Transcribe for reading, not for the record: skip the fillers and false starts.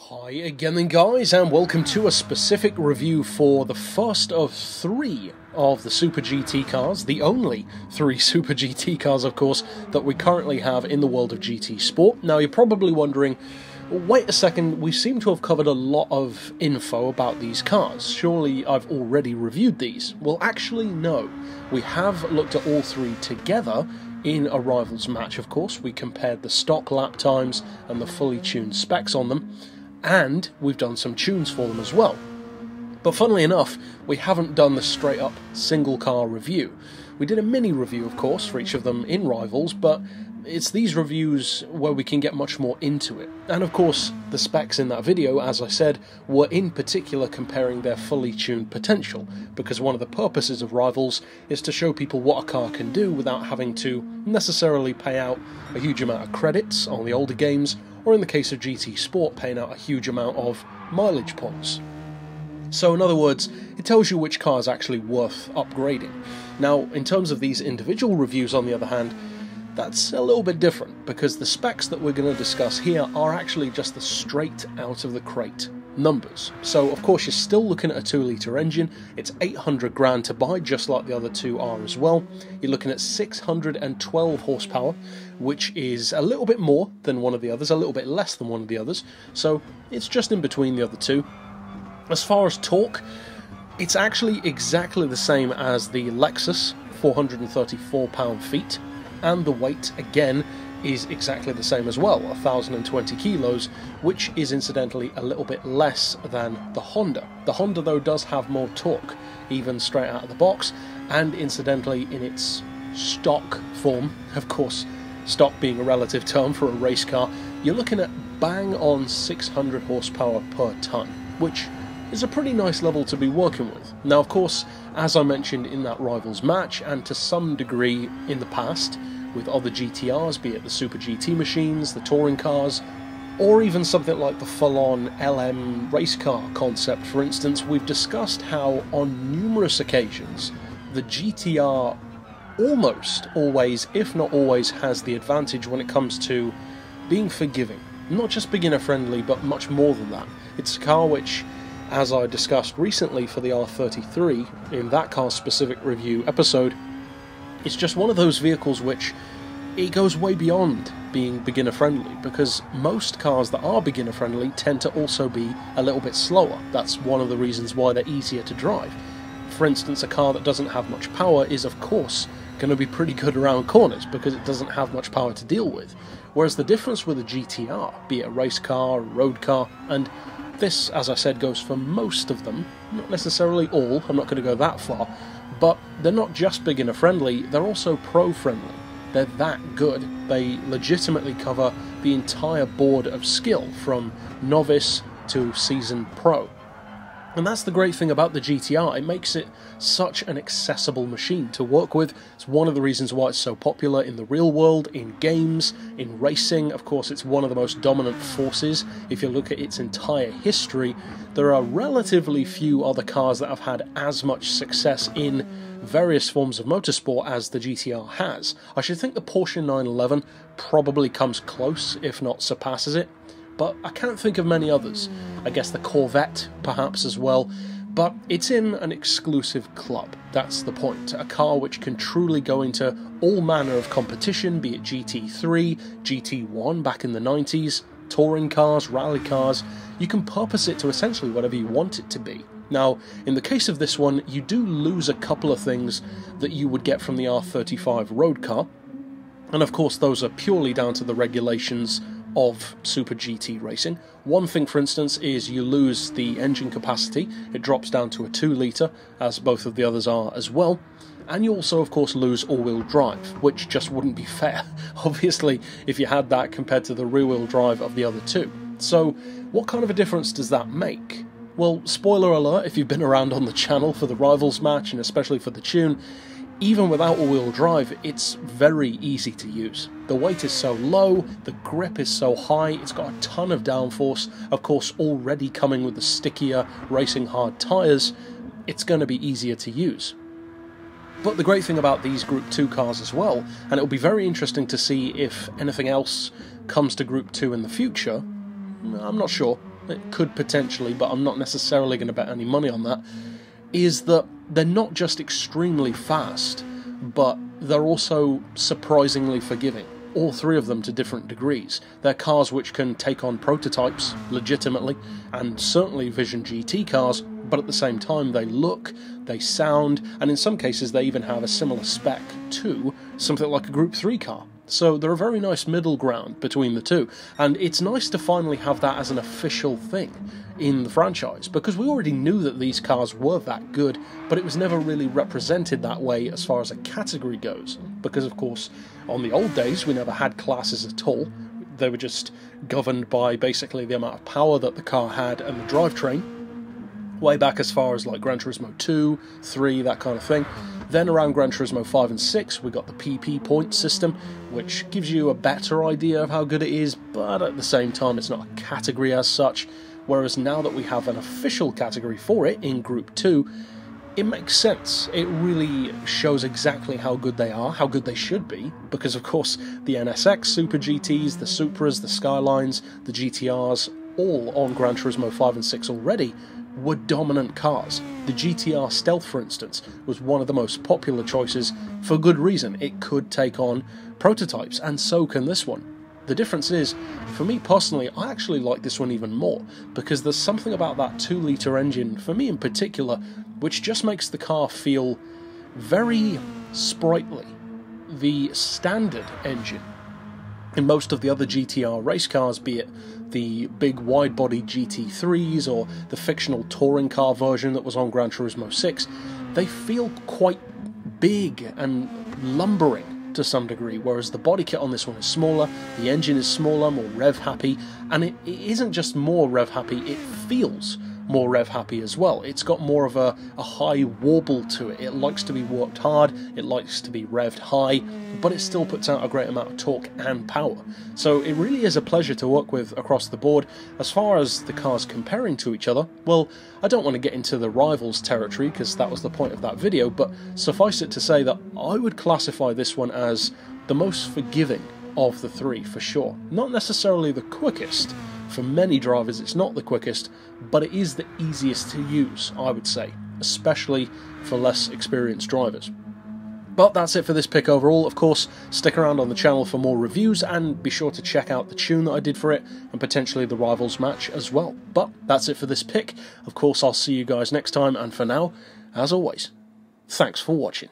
Hi again then guys, and welcome to a specific review for the first of three of the Super GT cars, the only three Super GT cars of course that we currently have in the world of GT Sport. Now you're probably wondering, wait a second, we seem to have covered a lot of info about these cars, surely I've already reviewed these? Well actually no, we have looked at all three together in a Rivals match of course. We compared the stock lap times and the fully tuned specs on them, and we've done some tunes for them as well. But funnily enough, we haven't done the straight up single car review. We did a mini review of course for each of them in Rivals, but it's these reviews where we can get much more into it. And of course, the specs in that video, as I said, were in particular comparing their fully tuned potential, because one of the purposes of Rivals is to show people what a car can do without having to necessarily pay out a huge amount of credits on the older games, or in the case of GT Sport, paying out a huge amount of mileage points. So in other words, it tells you which car is actually worth upgrading. Now, in terms of these individual reviews on the other hand, that's a little bit different, because the specs that we're going to discuss here are actually just the straight out of the crate numbers. So of course you're still looking at a 2-litre engine, it's 800 grand to buy, just like the other two are as well. You're looking at 612 horsepower, which is a little bit more than one of the others, a little bit less than one of the others, so it's just in between the other two. As far as torque, it's actually exactly the same as the Lexus, 434 pound-feet, and the weight, again, is exactly the same as well, 1,020 kilos, which is incidentally a little bit less than the Honda. The Honda, though, does have more torque, even straight out of the box, and incidentally in its stock form, of course, stock being a relative term for a race car, you're looking at bang on 600 horsepower per tonne, which is a pretty nice level to be working with. Now, of course, as I mentioned in that Rivals match, and to some degree in the past, with other GTRs, be it the Super GT machines, the touring cars, or even something like the full-on LM race car concept, for instance, we've discussed how on numerous occasions the GTR almost always, if not always, has the advantage when it comes to being forgiving. Not just beginner-friendly, but much more than that. It's a car which, as I discussed recently for the R35 in that car's specific review episode, it's just one of those vehicles which it goes way beyond being beginner friendly, because most cars that are beginner friendly tend to also be a little bit slower. That's one of the reasons why they're easier to drive. For instance, a car that doesn't have much power is of course going to be pretty good around corners because it doesn't have much power to deal with. Whereas the difference with a GTR, be it a race car, a road car, and this, as I said, goes for most of them, not necessarily all, I'm not going to go that far, but they're not just beginner friendly, they're also pro friendly. They're that good. They legitimately cover the entire board of skill, from novice to seasoned pro. And that's the great thing about the GTR, it makes it such an accessible machine to work with. It's one of the reasons why it's so popular in the real world, in games, in racing. Of course, it's one of the most dominant forces. If you look at its entire history, there are relatively few other cars that have had as much success in various forms of motorsport as the GTR has. I should think the Porsche 911 probably comes close, if not surpasses it, but I can't think of many others. I guess the Corvette, perhaps, as well, but it's in an exclusive club. That's the point. A car which can truly go into all manner of competition, be it GT3, GT1 back in the 90s, touring cars, rally cars. You can purpose it to essentially whatever you want it to be. Now, in the case of this one, you do lose a couple of things that you would get from the R35 road car, and of course those are purely down to the regulations of Super GT racing. One thing, for instance, is you lose the engine capacity. It drops down to a 2-litre, as both of the others are as well. And you also, of course, lose all-wheel drive, which just wouldn't be fair, obviously, if you had that compared to the rear-wheel drive of the other two. So, what kind of a difference does that make? Well, spoiler alert, if you've been around on the channel for the Rivals match, and especially for the tune, even without all-wheel drive, it's very easy to use. The weight is so low, the grip is so high, it's got a ton of downforce, of course already coming with the stickier, racing hard tyres, it's going to be easier to use. But the great thing about these Group 2 cars as well, and it'll be very interesting to see if anything else comes to Group 2 in the future, I'm not sure, it could potentially, but I'm not necessarily going to bet any money on that, is that they're not just extremely fast, but they're also surprisingly forgiving. All three of them to different degrees. They're cars which can take on prototypes legitimately, and certainly Vision GT cars, but at the same time they look, they sound, and in some cases they even have a similar spec to something like a Group 3 car. So they're a very nice middle ground between the two, and it's nice to finally have that as an official thing in the franchise, because we already knew that these cars were that good, but it was never really represented that way as far as a category goes, because of course on the old days we never had classes at all. They were just governed by basically the amount of power that the car had and the drivetrain, way back as far as like Gran Turismo 2, 3, that kind of thing. Then around Gran Turismo 5 and 6 we got the PP point system, which gives you a better idea of how good it is, but at the same time it's not a category as such. Whereas now that we have an official category for it in Group 2, it makes sense. It really shows exactly how good they are, how good they should be, because of course the NSX Super GTs, the Supras, the Skylines, the GTRs, all on Gran Turismo 5 and 6 already, were dominant cars. The GTR Stealth, for instance, was one of the most popular choices for good reason. It could take on prototypes, and so can this one. The difference is, for me personally, I actually like this one even more, because there's something about that 2-litre engine, for me in particular, which just makes the car feel very sprightly. The standard engine in most of the other GTR race cars, be it the big wide-body GT3s or the fictional touring car version that was on Gran Turismo 6, they feel quite big and lumbering to some degree, whereas the body kit on this one is smaller, the engine is smaller, more rev-happy, and it isn't just more rev-happy, it feels more rev-happy as well. It's got more of a high warble to it. It likes to be worked hard, it likes to be revved high, but it still puts out a great amount of torque and power. So it really is a pleasure to work with across the board. As far as the cars comparing to each other, well, I don't want to get into the rivals territory because that was the point of that video, but suffice it to say that I would classify this one as the most forgiving of the three for sure. Not necessarily the quickest. For many drivers it's not the quickest, but it is the easiest to use, I would say, especially for less experienced drivers. But that's it for this pick overall. Of course, stick around on the channel for more reviews, and be sure to check out the tune that I did for it, and potentially the Rivals match as well. But that's it for this pick. Of course, I'll see you guys next time, and for now, as always, thanks for watching.